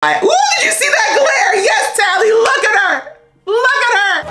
Ooh, did you see that glare? Yes, Tally, look at her. Look at her.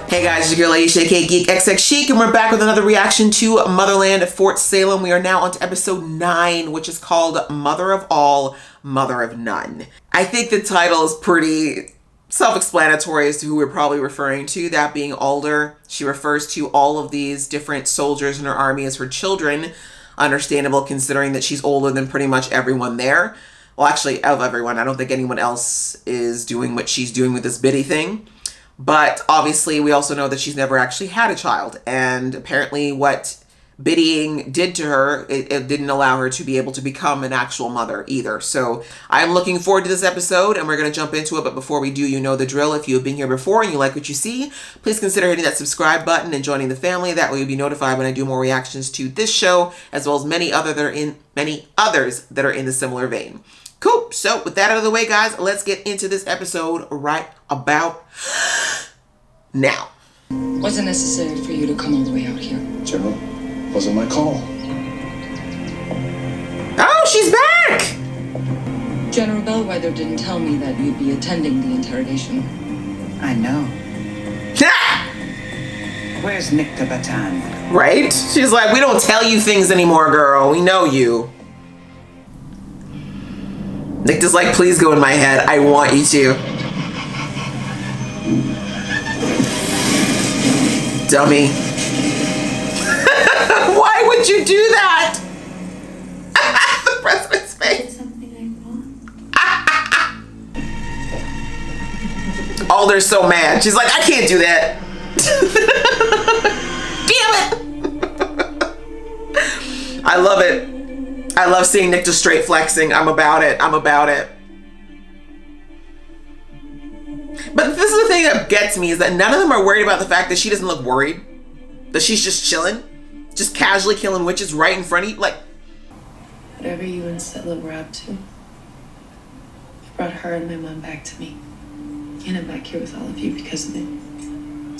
Hey guys, it's your girl Aisha, aka Geek XX Chic, and we're back with another reaction to Motherland, Fort Salem. We are now on to episode 9, which is called Mother of All, Mother of None. I think the title is pretty self-explanatory as to who we're probably referring to, that being Alder. She refers to all of these different soldiers in her army as her children. Understandable considering that she's older than pretty much everyone there. Well, actually, of everyone. I don't think anyone else is doing what she's doing with this Biddy thing. But obviously, we also know that she's never actually had a child. And apparently what Biddying did to her, it didn't allow her to be able to become an actual mother either. So I'm looking forward to this episode and we're going to jump into it. But before we do, you know the drill. If you have been here before and you like what you see, please consider hitting that subscribe button and joining the family. That way you'll be notified when I do more reactions to this show, as well as many others that are in the similar vein. Cool. So with that out of the way, guys, let's get into this episode right about now. Was it necessary for you to come all the way out here? General, wasn't my call. Oh, she's back! General Bellwether didn't tell me that you'd be attending the interrogation. I know. Ha! Where's Nick the Baton? Right? She's like, we don't tell you things anymore, girl. We know you. Nick is like, please go in my head. I want you to. Dummy. Why would you do that? The president's face. Alder's so mad. She's like, I can't do that. Damn it. I love it. I love seeing Nick just straight flexing. I'm about it. I'm about it. But this is the thing that gets me, is that none of them are worried about the fact that she doesn't look worried. That she's just chilling. Just casually killing witches right in front of you. Like, whatever you and Stella were up to, you brought her and my mom back to me. And I'm back here with all of you because of it.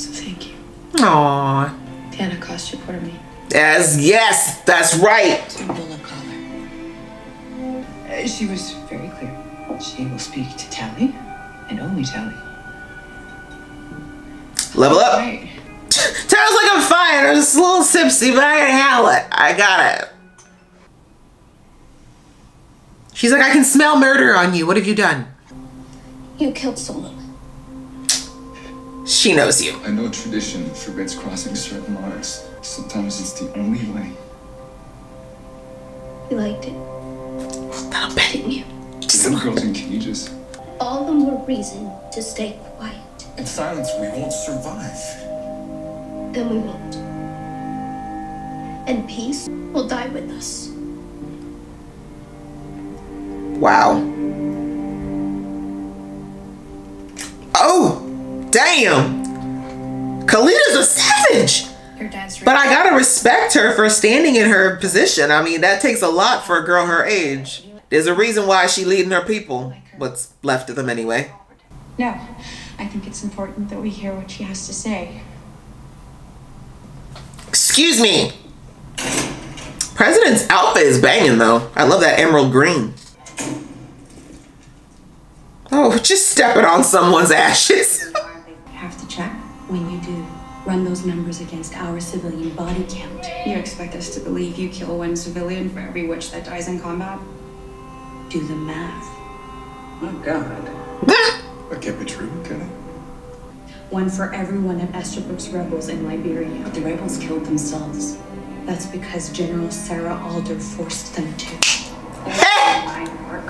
So thank you. aww. Tana cost you for me. Yes, that's right. She was very clear. She will speak to Tally, and only Tally. Level up. Right. Tara's like, I'm fine. I'm just a little tipsy, but I can handle it. I got it. She's like, I can smell murder on you. What have you done? You killed someone. She knows you. I know tradition forbids crossing certain lines. Sometimes it's the only way. You liked it, Little bit. didn't you? Some girls in cages. All the more reason to stay quiet. In silence, we won't survive. Then we won't. And peace will die with us. Wow. Oh, damn. Kalita's a savage. Your dad's right. But I gotta respect her for standing in her position. I mean, that takes a lot for a girl her age. There's a reason why she's leading her people. What's left of them anyway. No, I think it's important that we hear what she has to say. Excuse me. President's outfit is banging though. I love that emerald green. Oh, just stepping on someone's ashes. Have to check when you do. Run those numbers against our civilian body count. You expect us to believe you kill one civilian for every witch that dies in combat? Do the math. Oh, God. That can't be true, can it? One for every one of Esterbrook's rebels in Liberia. But the rebels killed themselves. That's because General Sarah Alder forced them to. My work.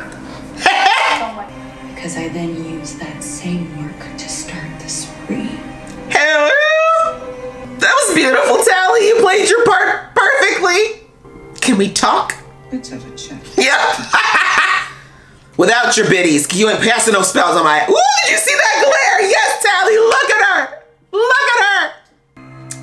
Because I then used that same work to start the spree. Hell yeah. That was beautiful, Tally. You played your part perfectly. Can we talk? Let's have a chat. Yeah. Without your biddies, you ain't passing no spells on my... Ooh, did you see that glare? Yes, Tally, look at her. Look at her.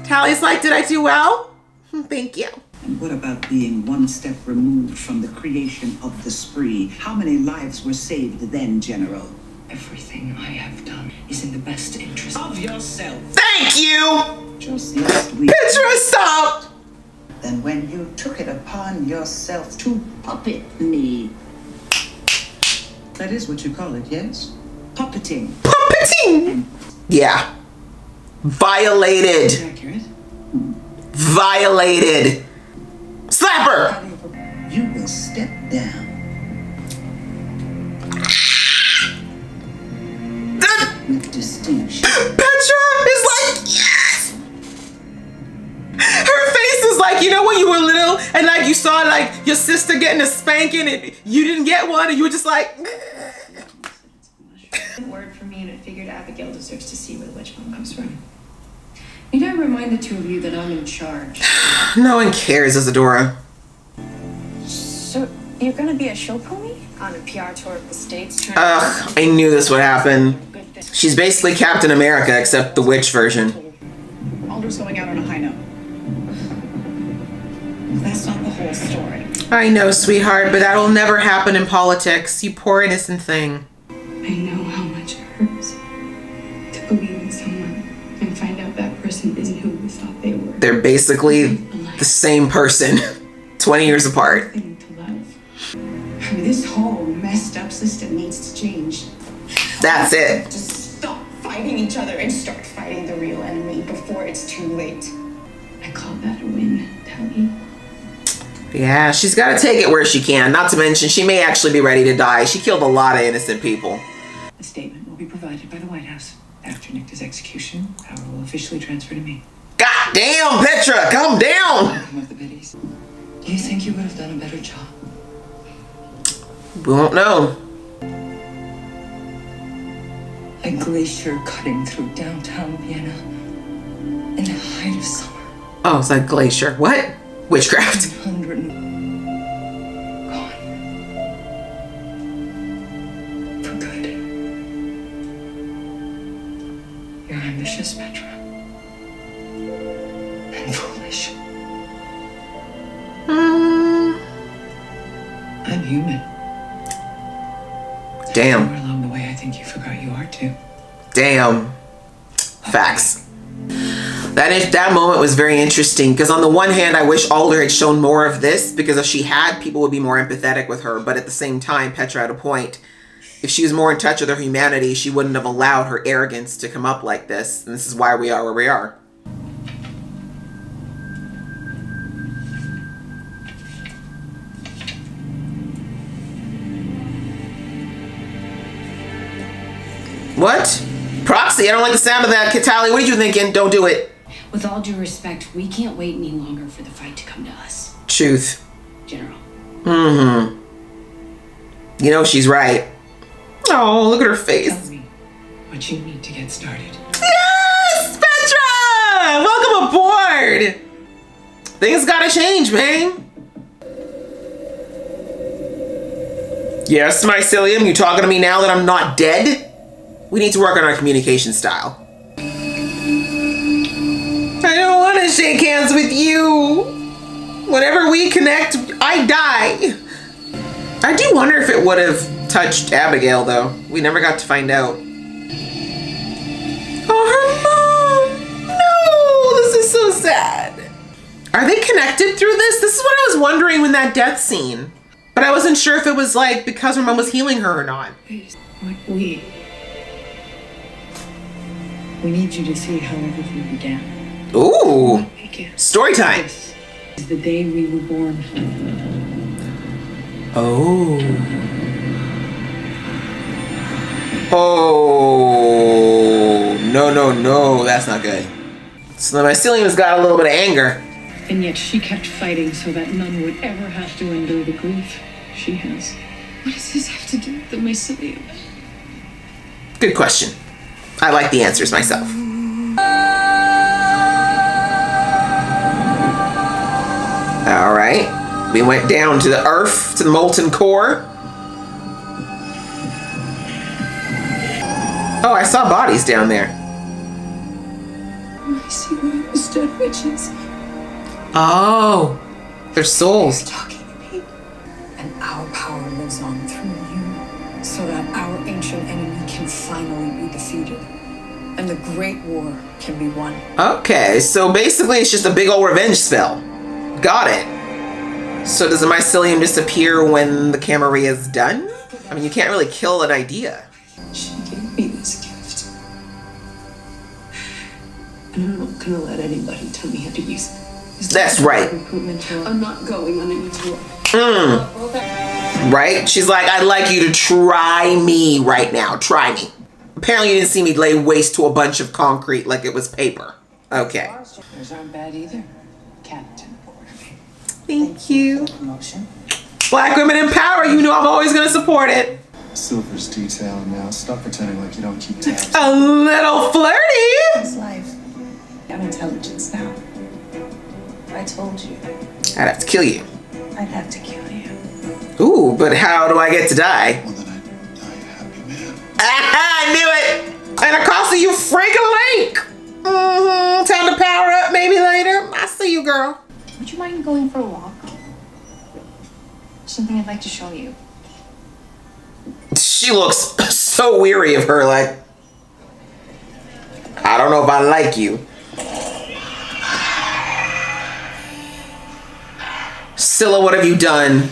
Tally's like, did I do well? Thank you. And what about being one step removed from the creation of the spree? How many lives were saved then, General? Everything I have done is in the best interest Of yourself. Thank you. Just last week. Petra, stop. than when you took it upon yourself to puppet me. That is what you call it, yes? Puppeting. Puppeting! Yeah. Violated. Accurate. Violated. Slap her! You will step down. With distinction. Petra is like, yes! Her face is like, you know when you were little and like you saw like your sister getting a spanking and you didn't get one and you were just like... Word from me, and I figured Abigail deserves to see where the witch bomb comes from. Need I remind the two of you that I'm in charge? No one cares, Isadora. So, you're gonna be a show pony? On a PR tour of the States. Ugh, I knew this would happen. She's basically Captain America, except the witch version. Alder's going out on a high note. That's not the whole story. I know, sweetheart, but that will never happen in politics. You poor innocent thing. I know how much it hurts to believe in someone and find out that person isn't who we thought they were. They're basically the same person, 20 years apart. To love. I mean, this whole messed up system needs to change. That's it. Just stop fighting each other and start fighting the real enemy before it's too late. I call that a win, Tally. Yeah, she's got to take it where she can. Not to mention, she may actually be ready to die. She killed a lot of innocent people. A statement will be provided by the White House. After Nicta's execution, power will officially transfer to me. God damn, Petra, calm down. Welcome of the biddies. Do you think you would have done a better job? We won't know. A glacier cutting through downtown Vienna in the height of summer. Oh, it's like glacier. What? Witchcraft. 100 gone. For good. You're ambitious, Petra. And foolish. I'm human. Damn. Somewhere along the way, I think you forgot you are too. Damn. Facts. That moment was very interesting because on the one hand, I wish Alder had shown more of this because if she had, people would be more empathetic with her. But at the same time, Petra had a point. If she was more in touch with her humanity, she wouldn't have allowed her arrogance to come up like this. And this is why we are where we are. What? Proxy, I don't like the sound of that. Kitali, what are you thinking? Don't do it. With all due respect, we can't wait any longer for the fight to come to us. Truth. General. Mm-hmm. You know she's right. Oh, look at her face. Tell me what you need to get started. Yes! Petra! Welcome aboard! Things gotta change, man. Yes, Mycelium, you talking to me now that I'm not dead? We need to work on our communication style. I don't want to shake hands with you. Whenever we connect, I die. I do wonder if it would have touched Abigail, though. We never got to find out. Oh, her mom! No! This is so sad. Are they connected through this? This is what I was wondering when that death scene. But I wasn't sure if it was like because her mom was healing her or not. We need you to see how everything began. Ooh! Story time! This is the day we were born. Oh. Oh. No. That's not good. So the Mycelium's got a little bit of anger. And yet she kept fighting so that none would ever have to endure the grief she has. What does this have to do with the mycelium? Good question. I like the answers myself. All right. We went down to the earth, to the molten core. Oh, I saw bodies down there. Mycelium is dead witches. Oh, they're souls. Talking to me. And our power lives on through you, so that our ancient enemy can finally be defeated. And the Great War can be won. Okay, so basically it's just a big old revenge spell. Got it. So does the mycelium disappear when the Camarilla is done? I mean, you can't really kill an idea. She gave me this gift. And I'm not gonna let anybody tell me how to use it. That's right. I'm not going on any tour. Right? She's like, I'd like you to try me right now. Try me. Apparently you didn't see me lay waste to a bunch of concrete like it was paper. Okay. Those aren't bad either, Captain. Thank you. Black women in power. You know I'm always going to support it. Silver's detailing now. Stop pretending like you don't keep tabs. A little flirty. It's life. I have intelligence now. I told you. I'd have to kill you. I'd have to kill you. Ooh, but how do I get to die? Well, then I'd die a happy man. I knew it. And it cost you freaking link. Time to power up maybe later. I see you, girl. Would you mind going for a walk? Something I'd like to show you. She looks so weary of her, like, I don't know if I like you. Scylla, what have you done?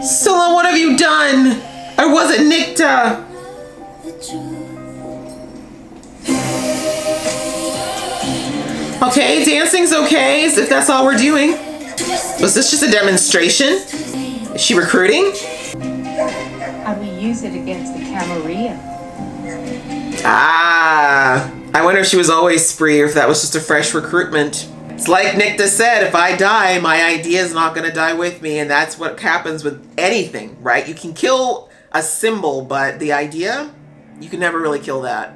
Scylla, what have you done? Or was it Nikta? Okay, dancing's okay, if that's all we're doing. Was this just a demonstration? Is she recruiting? How do we use it against the Camarilla? Ah, I wonder if she was always spree or if that was just a fresh recruitment. It's like Nikta said, if I die, my idea is not going to die with me. And that's what happens with anything, right? You can kill a symbol, but the idea, you can never really kill that.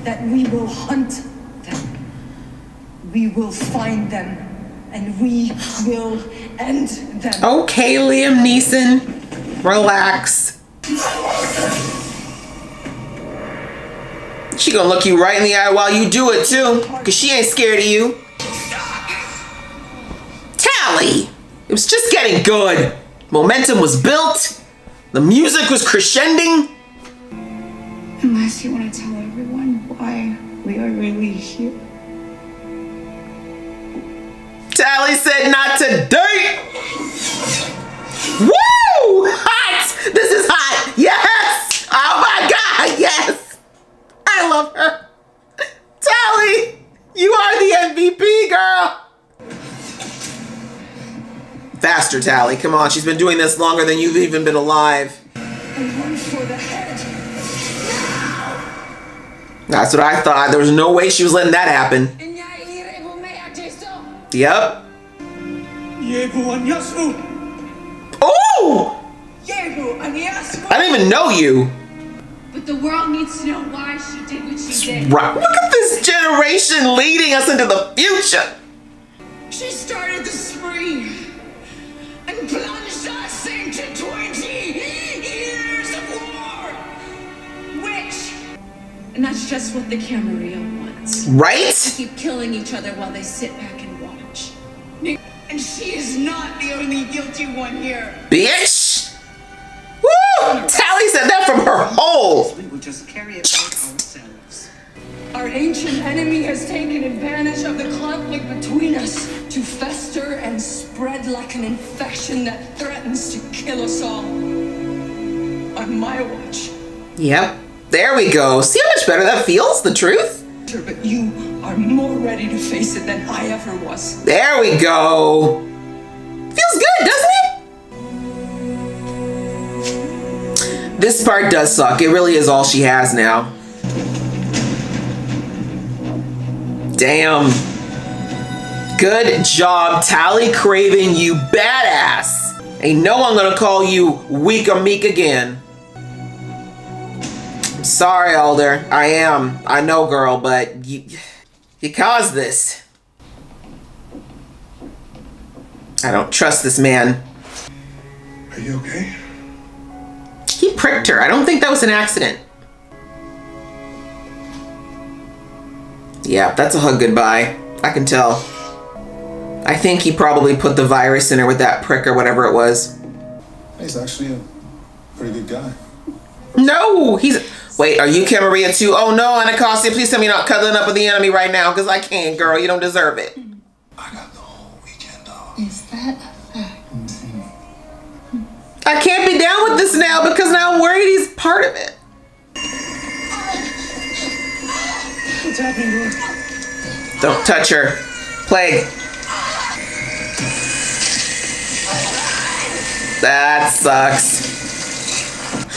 That we will hunt them. We will find them. And we will end them. Okay, Liam Neeson, relax. She gonna look you right in the eye while you do it too, cause she ain't scared of you. Tally! It was just getting good. Momentum was built. The music was crescending. Unless you want to tell everyone why we are really here. Tally said not today. Woo! Hot! This is hot. Yes! Oh my God, yes! I love her. Tally, you are the MVP, girl. Faster, Tally. Come on, she's been doing this longer than you've even been alive. And one for the head. That's what I thought. There was no way she was letting that happen. Yep. Oh! I don't even know you. But the world needs to know why she did what she did. Right. Look at this generation leading us into the future. She started the spree and plunged us into 20 years of war. Which? And that's just what the Camarilla wants. Right? To keep killing each other while they sit back and watch. And she is not the only guilty one here. Bitch! Woo! Tally said that from her hole. We will just carry it out ourselves. Our ancient enemy has taken advantage of the conflict between us to fester and spread like an infection that threatens to kill us all. On my watch. Yep. There we go. See how much better that feels? The truth? But you are more ready to face it than I ever was. There we go. Feels good, doesn't it? This part does suck. It really is all she has now. Damn. Good job, Tally Craven, you badass. Ain't no one gonna call you weak or meek again. I'm sorry, Alder. I am. I know, girl, but you caused this. I don't trust this man. Are you okay? He pricked her. I don't think that was an accident. Yeah, that's a hug goodbye. I can tell. I think he probably put the virus in her with that prick or whatever it was. He's actually a pretty good guy. No, he's... Wait, are you Camarilla too? Oh no, Anacostia, please tell me you're not cuddling up with the enemy right now, because I can't, girl. You don't deserve it. I got the whole weekend off. Is that a fact? I can't be down with this now because now I'm worried he's part of it. What's happening to her? Don't touch her. Plague. That sucks.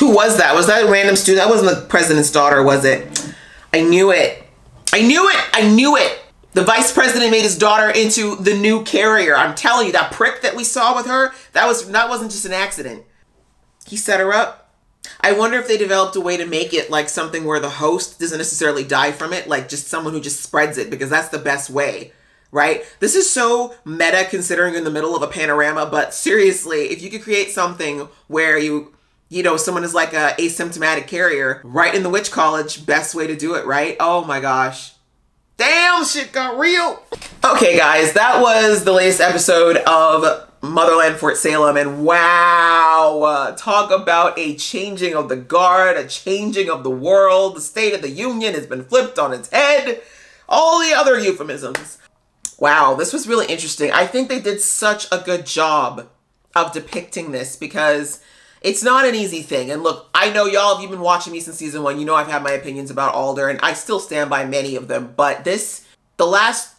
Who was that? Was that a random student? That wasn't the president's daughter, was it? I knew it. I knew it. I knew it. The vice president made his daughter into the new carrier. I'm telling you, that prick that we saw with her, that wasn't just an accident. He set her up. I wonder if they developed a way to make it like something where the host doesn't necessarily die from it, like just someone who just spreads it, because that's the best way, right? This is so meta considering you're in the middle of a panorama, but seriously, if you could create something where you know, someone is like a asymptomatic carrier right in the witch college, best way to do it, right? Oh my gosh. Damn, shit got real. Okay, guys, that was the latest episode of Motherland Fort Salem, and wow, talk about a changing of the guard, a changing of the world. The State of the Union has been flipped on its head. All the other euphemisms. Wow, this was really interesting. I think they did such a good job of depicting this because it's not an easy thing. And look, I know y'all, if you've been watching me since season 1, you know I've had my opinions about Alder, and I still stand by many of them. But the last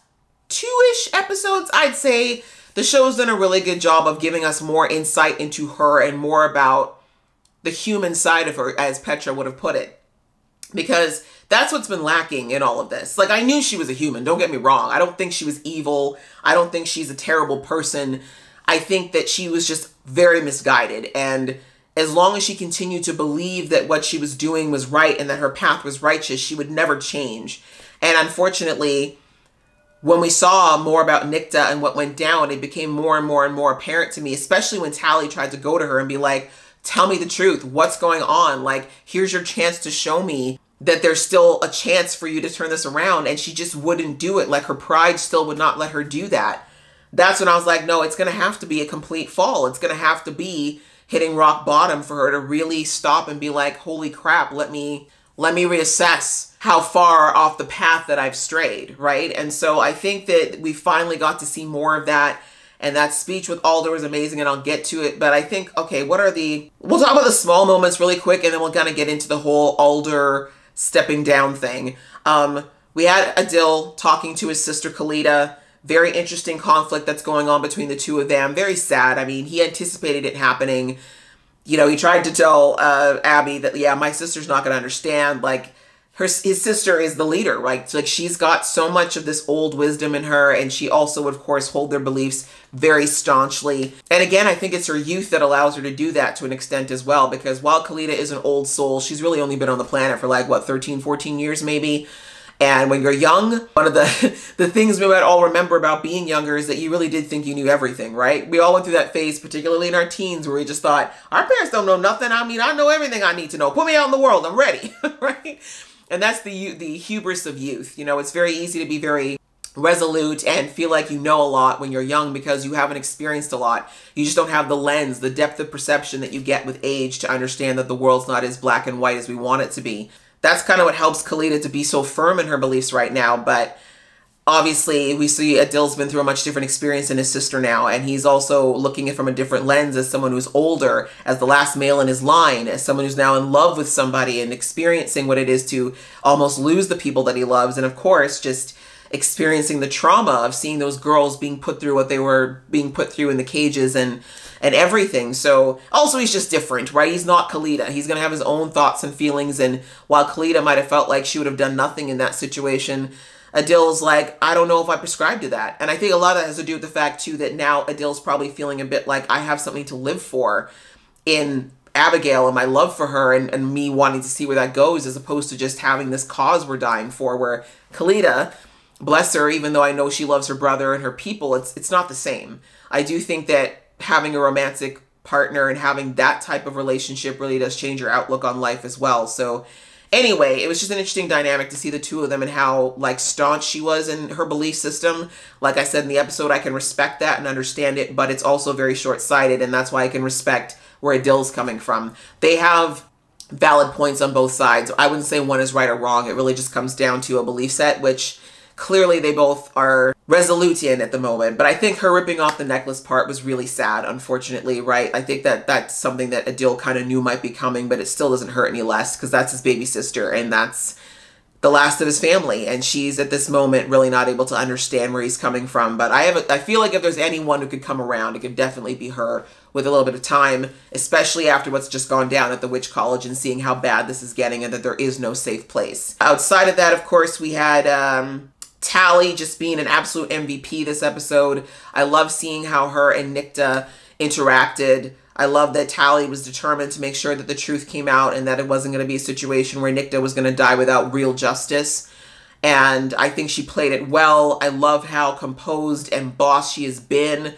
2-ish episodes, I'd say the show's done a really good job of giving us more insight into her and more about the human side of her, as Petra would have put it. Because that's what's been lacking in all of this. Like, I knew she was a human, don't get me wrong. I don't think she was evil. I don't think she's a terrible person. I think that she was just very misguided, and as long as she continued to believe that what she was doing was right and that her path was righteous, she would never change. And unfortunately, when we saw more about Nikta and what went down, it became more and more and more apparent to me, especially when Tally tried to go to her and be like, tell me the truth. What's going on? Like, here's your chance to show me that there's still a chance for you to turn this around. And she just wouldn't do it. Like, her pride still would not let her do that. That's when I was like, no, it's going to have to be a complete fall. It's going to have to be hitting rock bottom for her to really stop and be like, holy crap, let me reassess how far off the path that I've strayed, right? And so I think that we finally got to see more of that. And that speech with Alder was amazing, and I'll get to it. But I think, okay, we'll talk about the small moments really quick, and then we'll kind of get into the whole Alder stepping down thing. We had Adil talking to his sister Khalida. Very interesting conflict that's going on between the two of them. Very sad. I mean, he anticipated it happening. You know, he tried to tell Abby that, yeah, my sister's not going to understand. Like, his sister is the leader, right? So, like, she's got so much of this old wisdom in her, and she also would, of course, hold their beliefs very staunchly. And again, I think it's her youth that allows her to do that to an extent as well, because while Khalida is an old soul, she's really only been on the planet for like, what, 13, 14 years maybe? And when you're young, one of the things we might all remember about being younger is that you really did think you knew everything, right? We all went through that phase, particularly in our teens, where we just thought, our parents don't know nothing. I mean, I know everything I need to know. Put me out in the world. I'm ready, right? And that's the hubris of youth. You know, it's very easy to be very resolute and feel like you know a lot when you're young because you haven't experienced a lot. You just don't have the lens, the depth of perception that you get with age to understand that the world's not as black and white as we want it to be. That's kind of what helps Khalida to be so firm in her beliefs right now. But obviously, we see Adil's been through a much different experience than his sister now. And he's also looking at it from a different lens as someone who's older, as the last male in his line, as someone who's now in love with somebody and experiencing what it is to almost lose the people that he loves. And of course, just experiencing the trauma of seeing those girls being put through what they were being put through in the cages and everything. So also he's just different, right? He's not Khalida. He's going to have his own thoughts and feelings. And while Khalida might have felt like she would have done nothing in that situation, Adil's like, I don't know if I prescribe to that. And I think a lot of that has to do with the fact too that now Adil's probably feeling a bit like I have something to live for in Abigail and my love for her and me wanting to see where that goes, as opposed to just having this cause we're dying for, where Khalida, bless her, even though I know she loves her brother and her people, it's not the same. I do think that having a romantic partner and having that type of relationship really does change your outlook on life as well. So anyway, it was just an interesting dynamic to see the two of them and how like staunch she was in her belief system. Like I said in the episode, I can respect that and understand it, but it's also very short-sighted, and that's why I can respect where Adil's coming from. They have valid points on both sides. I wouldn't say one is right or wrong. It really just comes down to a belief set, which clearly they both are resolute in at the moment. But I think her ripping off the necklace part was really sad, unfortunately, right? I think that that's something that Adil kind of knew might be coming, but it still doesn't hurt any less because that's his baby sister and that's the last of his family. And she's at this moment really not able to understand where he's coming from. But I feel like if there's anyone who could come around, it could definitely be her with a little bit of time, especially after what's just gone down at the Witch College and seeing how bad this is getting and that there is no safe place. Outside of that, of course, we had Tally just being an absolute MVP this episode. I love seeing how her and Nikta interacted. I love that Tally was determined to make sure that the truth came out and that it wasn't going to be a situation where Nikta was going to die without real justice. And I think she played it well. I love how composed and boss she has been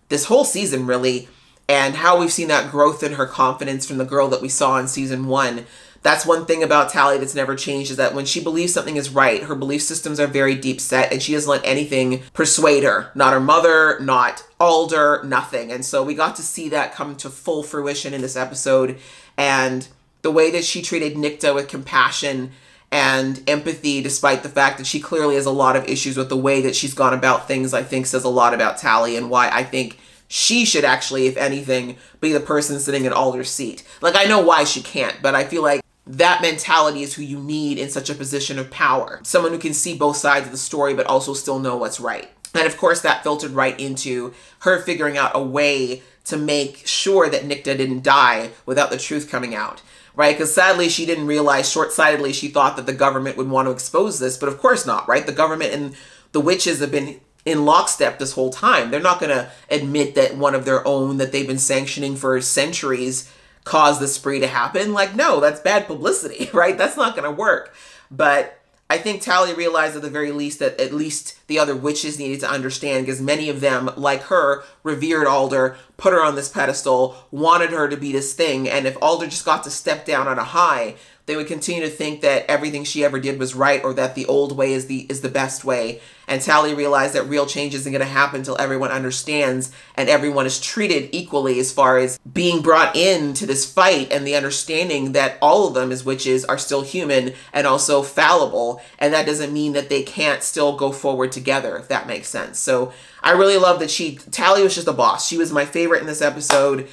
this whole season, really, and how we've seen that growth in her confidence from the girl that we saw in season 1. That's one thing about Tally that's never changed, is that when she believes something is right, her belief systems are very deep set and she doesn't let anything persuade her. Not her mother, not Alder, nothing. And so we got to see that come to full fruition in this episode. And the way that she treated Nikta with compassion and empathy, despite the fact that she clearly has a lot of issues with the way that she's gone about things, I think says a lot about Tally and why I think she should actually, if anything, be the person sitting in Alder's seat. Like, I know why she can't, but I feel like that mentality is who you need in such a position of power. Someone who can see both sides of the story, but also still know what's right. And of course, that filtered right into her figuring out a way to make sure that Nikta didn't die without the truth coming out, right? Because sadly, she didn't realize, short-sightedly, she thought that the government would want to expose this, but of course not, right? The government and the witches have been in lockstep this whole time. They're not going to admit that one of their own that they've been sanctioning for centuries caused the spree to happen. Like, no, that's bad publicity, right? That's not going to work. But I think Tally realized at the very least that at least the other witches needed to understand, because many of them, like her, revered Alder, put her on this pedestal, wanted her to be this thing. And if Alder just got to step down on a high, they would continue to think that everything she ever did was right, or that the old way is the best way. And Tally realized that real change isn't going to happen until everyone understands and everyone is treated equally as far as being brought into this fight, and the understanding that all of them as witches are still human and also fallible. And that doesn't mean that they can't still go forward together, if that makes sense. So I really love that Tally was just a boss. She was my favorite in this episode.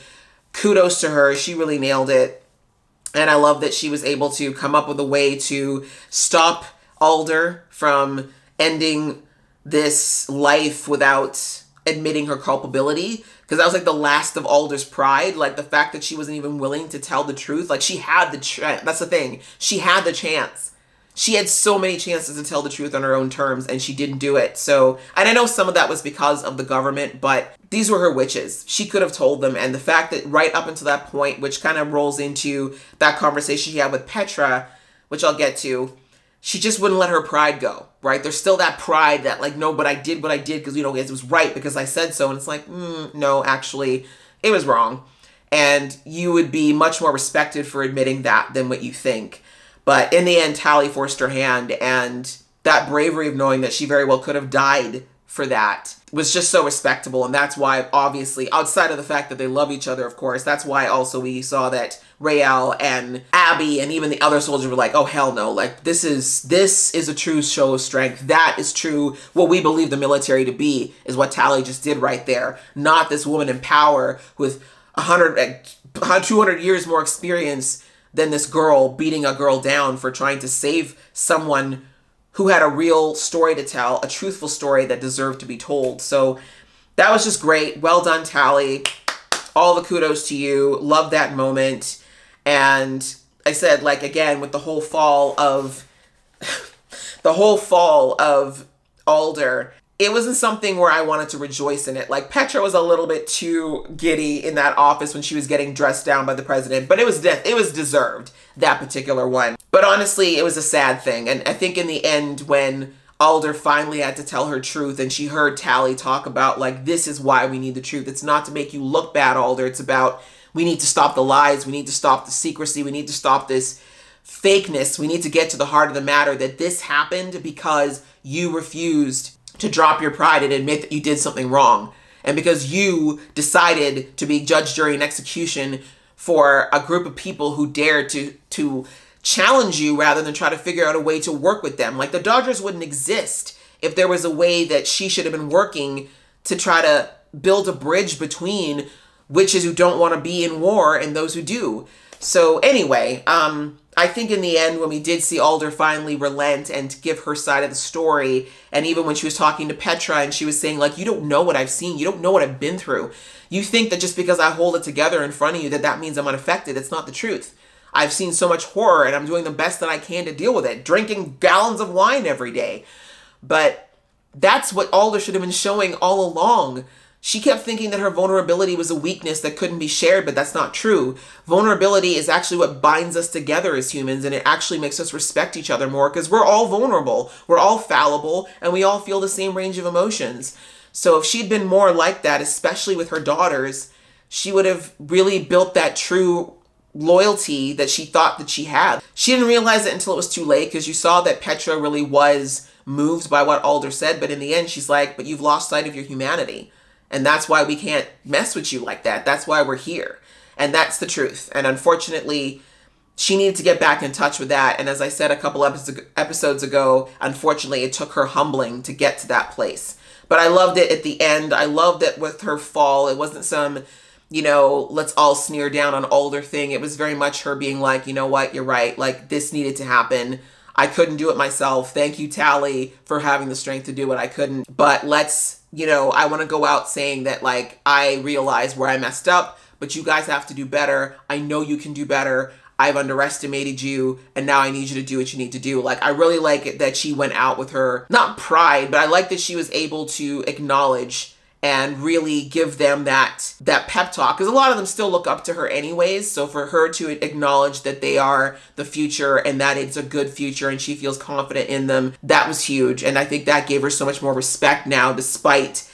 Kudos to her. She really nailed it. And I love that she was able to come up with a way to stop Alder from ending this life without admitting her culpability. Because that was like the last of Alder's pride. Like the fact that she wasn't even willing to tell the truth. Like she had the chance. That's the thing. She had the chance. She had so many chances to tell the truth on her own terms, and she didn't do it. So, and I know some of that was because of the government, but these were her witches. She could have told them. And the fact that right up until that point, which kind of rolls into that conversation she had with Petra, which I'll get to, she just wouldn't let her pride go, right? There's still that pride that like, no, but I did what I did because, you know, it was right because I said so. And it's like, no, actually, it was wrong. And you would be much more respected for admitting that than what you think. But in the end, Tally forced her hand, and that bravery of knowing that she very well could have died for that was just so respectable. And that's why, obviously, outside of the fact that they love each other, of course, that's why also we saw that Raelle and Abby and even the other soldiers were like, oh, hell no. Like, this is a true show of strength. That is true. What we believe the military to be is what Tally just did right there. Not this woman in power with 200 years more experience than this girl beating a girl down for trying to save someone who had a real story to tell, a truthful story that deserved to be told. So that was just great. Well done, Tally. All the kudos to you. Love that moment. And I said, like, again, with the whole fall of Alder, it wasn't something where I wanted to rejoice in it. Like, Petra was a little bit too giddy in that office when she was getting dressed down by the president, but it was deserved, that particular one. But honestly, it was a sad thing. And I think in the end, when Alder finally had to tell her truth and she heard Tally talk about, like, this is why we need the truth. It's not to make you look bad, Alder. It's about, we need to stop the lies. We need to stop the secrecy. We need to stop this fakeness. We need to get to the heart of the matter, that this happened because you refused to drop your pride and admit that you did something wrong. And because you decided to be judge, jury, and execution for a group of people who dare to challenge you rather than try to figure out a way to work with them. Like, the Dodgers wouldn't exist if there was a way that she should have been working to try to build a bridge between witches who don't want to be in war and those who do. So anyway, I think in the end, when we did see Alder finally relent and give her side of the story, and even when she was talking to Petra and she was saying, like, you don't know what I've seen, you don't know what I've been through. You think that just because I hold it together in front of you that means I'm unaffected. It's not the truth. I've seen so much horror and I'm doing the best that I can to deal with it, drinking gallons of wine every day. But that's what Alder should have been showing all along. She kept thinking that her vulnerability was a weakness that couldn't be shared, but that's not true. Vulnerability is actually what binds us together as humans, and it actually makes us respect each other more because we're all vulnerable, we're all fallible, and we all feel the same range of emotions. So if she'd been more like that, especially with her daughters, she would have really built that true loyalty that she thought that she had. She didn't realize it until it was too late, because you saw that Petra really was moved by what Alder said, but in the end she's like, but you've lost sight of your humanity. And that's why we can't mess with you like that. That's why we're here. And that's the truth. And unfortunately, she needed to get back in touch with that. And as I said a couple episodes ago, unfortunately, it took her humbling to get to that place. But I loved it at the end. I loved it with her fall. It wasn't some, you know, let's all sneer down on Alder thing. It was very much her being like, you know what, you're right. Like, this needed to happen. I couldn't do it myself. Thank you, Tally, for having the strength to do what I couldn't. But let's, you know, I want to go out saying that, like, I realize where I messed up, but you guys have to do better. I know you can do better. I've underestimated you, and now I need you to do what you need to do. Like, I really like it that she went out with her, not pride, but I like that she was able to acknowledge and really give them that pep talk, because a lot of them still look up to her anyways. So for her to acknowledge that they are the future and that it's a good future and she feels confident in them, that was huge. And I think that gave her so much more respect now, despite,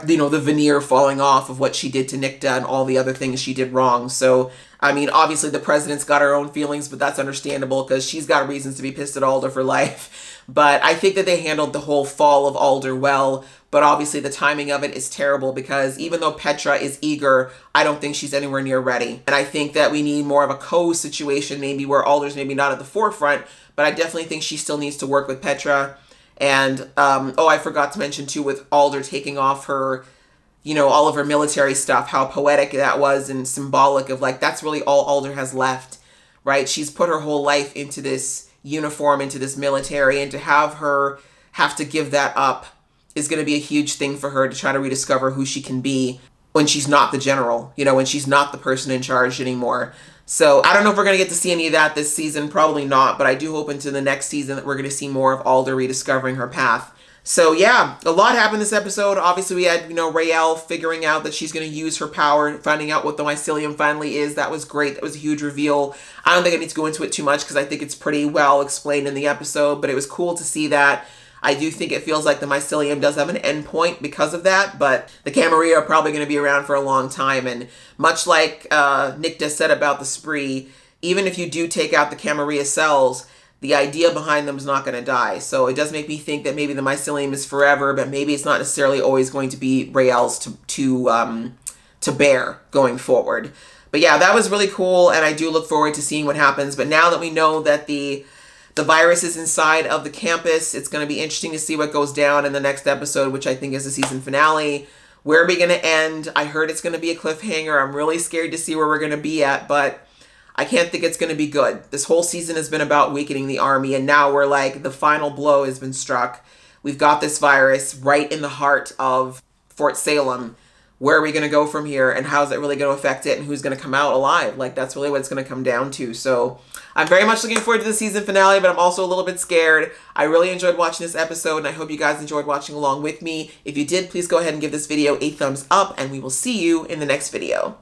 you know, the veneer falling off of what she did to Nicta and all the other things she did wrong. So, I mean, obviously the president's got her own feelings, but that's understandable because she's got reasons to be pissed at Alder for life. But I think that they handled the whole fall of Alder well. But obviously the timing of it is terrible, because even though Petra is eager, I don't think she's anywhere near ready. And I think that we need more of a co-situation, maybe where Alder's maybe not at the forefront, but I definitely think she still needs to work with Petra. And, oh, I forgot to mention too, with Alder taking off her, you know, all of her military stuff, how poetic that was and symbolic of, like, that's really all Alder has left, right? She's put her whole life into this uniform, into this military, and to have her have to give that up is going to be a huge thing for her to try to rediscover who she can be when she's not the general, you know, when she's not the person in charge anymore. So I don't know if we're going to get to see any of that this season. Probably not, but I do hope into the next season that we're going to see more of Alder rediscovering her path. So yeah, a lot happened this episode. Obviously we had, you know, Raelle figuring out that she's going to use her power, finding out what the mycelium finally is. That was great. That was a huge reveal. I don't think I need to go into it too much because I think it's pretty well explained in the episode, but it was cool to see that. I do think it feels like the mycelium does have an end point because of that, but the Camarilla are probably going to be around for a long time. And much like Nicta said about the spree, even if you do take out the Camarilla cells, the idea behind them is not going to die. So it does make me think that maybe the mycelium is forever, but maybe it's not necessarily always going to be Raelle's to bear going forward. But yeah, that was really cool, and I do look forward to seeing what happens. But now that we know that the virus is inside of the campus, it's going to be interesting to see what goes down in the next episode, which I think is the season finale. Where are we going to end? I heard it's going to be a cliffhanger. I'm really scared to see where we're going to be at, but I can't think it's going to be good. This whole season has been about weakening the army, and now we're like, the final blow has been struck. We've got this virus right in the heart of Fort Salem. Where are we going to go from here, and how's it really going to affect it, and who's going to come out alive? Like, that's really what it's going to come down to. So I'm very much looking forward to the season finale, but I'm also a little bit scared. I really enjoyed watching this episode, and I hope you guys enjoyed watching along with me. If you did, please go ahead and give this video a thumbs up, and we will see you in the next video.